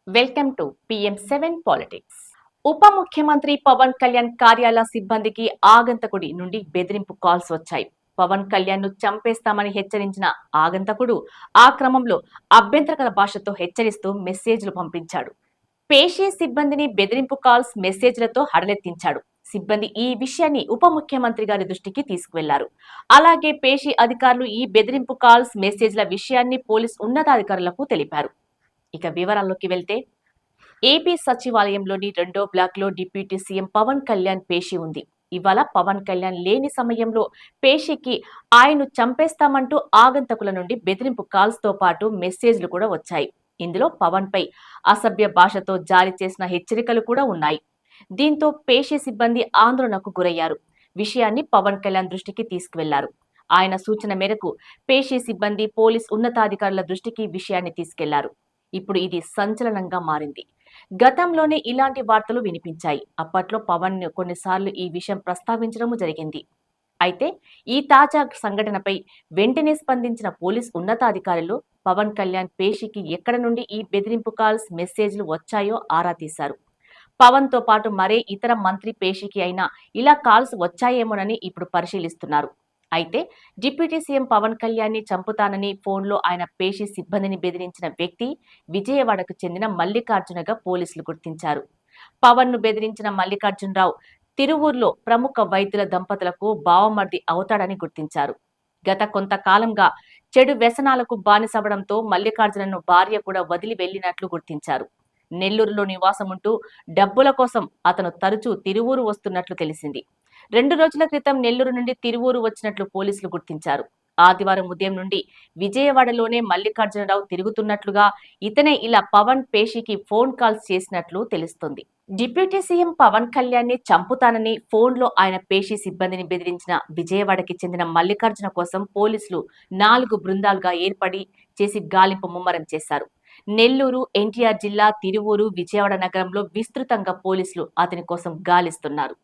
Welcome to PM7 politics. ఉప ముఖ్యమంత్రి పవన్ కళ్యాణ్ కార్యాలయ సిబ్బందికి ఆగంతకుడి నుండి బెదిరింపు కాల్స్ వచ్చాయి. పవన్ కళ్యాణ్ ను చంపేస్తామని హెచ్చరించిన ఆగంతకుడు ఆ క్రమంలో అభ్యంతరకర భాషతో హెచ్చరిస్తూ మెసేజ్లు పంపించాడు. పేషీ సిబ్బందిని బెదిరింపు కాల్స్, మెసేజ్లతో హడలెత్తించాడు. సిబ్బంది ఈ విషయాన్ని ఉప ముఖ్యమంత్రి గారి దృష్టికి తీసుకువెళ్లారు. అలాగే పేషీ అధికారులు ఈ బెదిరింపు కాల్స్, మెసేజ్ల విషయాన్ని పోలీస్ ఉన్నతాధికారులకు తెలిపారు. ఇక వివరాల్లోకి వెళ్తే, ఏపీ సచివాలయంలోని 2వ బ్లాక్ లో డిప్యూటీ సీఎం పవన్ కళ్యాణ్ పేషి ఉంది. ఇవాళ పవన్ కళ్యాణ్ లేని సమయంలో పేషికి ఆయన్ను చంపేస్తామంటూ ఆగంతకుల నుండి బెదిరింపు కాల్స్ తో పాటు మెసేజ్లు కూడా వచ్చాయి. ఇందులో పవన్ పై అసభ్య భాషతో జారీ చేసిన హెచ్చరికలు కూడా ఉన్నాయి. దీంతో పేషి సిబ్బంది ఆందోళనకు గురయ్యారు. విషయాన్ని పవన్ కళ్యాణ్ దృష్టికి తీసుకువెళ్లారు. ఆయన సూచన మేరకు పేషి సిబ్బంది పోలీస్ ఉన్నతాధికారుల దృష్టికి విషయాన్ని తీసుకెళ్లారు. ఇప్పుడు ఇది సంచలనంగా మారింది. గతంలోనే ఇలాంటి వార్తలు వినిపించాయి. అప్పట్లో పవన్ కొన్నిసార్లు ఈ విషయం ప్రస్తావించడం జరిగింది. అయితే ఈ తాజా సంఘటనపై వెంటనే స్పందించిన పోలీస్ ఉన్నతాధికారులు పవన్ కళ్యాణ్ పేషికి ఎక్కడ నుండి ఈ బెదిరింపు కాల్స్, మెసేజ్లు వచ్చాయో ఆరా తీశారు. పవన్ తో పాటు మరే ఇతర మంత్రి పేషికి అయినా ఇలా కాల్స్ వచ్చాయేమోనని ఇప్పుడు పరిశీలిస్తున్నారు. అయితే డిప్యూటీ సీఎం పవన్ కళ్యాణ్ ని చంపుతానని ఫోన్లో ఆయన పేషి సిబ్బందిని బెదిరించిన వ్యక్తి విజయవాడకు చెందిన మల్లికార్జునగా పోలీసులు గుర్తించారు. పవన్ ను బెదిరించిన మల్లికార్జునరావు తిరువూరులో ప్రముఖ వైద్యుల దంపతులకు బావమర్ది అవుతాడని గుర్తించారు. గత కొంతకాలంగా చెడు వ్యసనాలకు బానిసవడంతో మల్లికార్జునను భార్య కూడా వదిలి వెళ్లినట్లు గుర్తించారు. నెల్లూరులో నివాసముంటూ డబ్బుల కోసం అతను తరచూ తిరువూరు వస్తున్నట్లు తెలిసింది. 2 రోజుల క్రితం నెల్లూరు నుండి తిరువూరు వచ్చినట్లు పోలీసులు గుర్తించారు. ఆదివారం ఉదయం నుండి విజయవాడలోనే మల్లికార్జునరావు తిరుగుతున్నట్లుగా, ఇతనే ఇలా పవన్ పేషికి ఫోన్ కాల్స్ చేసినట్లు తెలుస్తుంది. డిప్యూటీ సీఎం పవన్ కళ్యాణ్ ని చంపుతానని ఫోన్లో ఆయన పేషి సిబ్బందిని బెదిరించిన విజయవాడకి చెందిన మల్లికార్జున కోసం పోలీసులు 4 బృందాలుగా ఏర్పడి చేసి గాలింపు ముమ్మరం చేశారు. నెల్లూరు, ఎన్టీఆర్ జిల్లా, తిరువూరు, విజయవాడ నగరంలో విస్తృతంగా పోలీసులు అతని కోసం గాలిస్తున్నారు.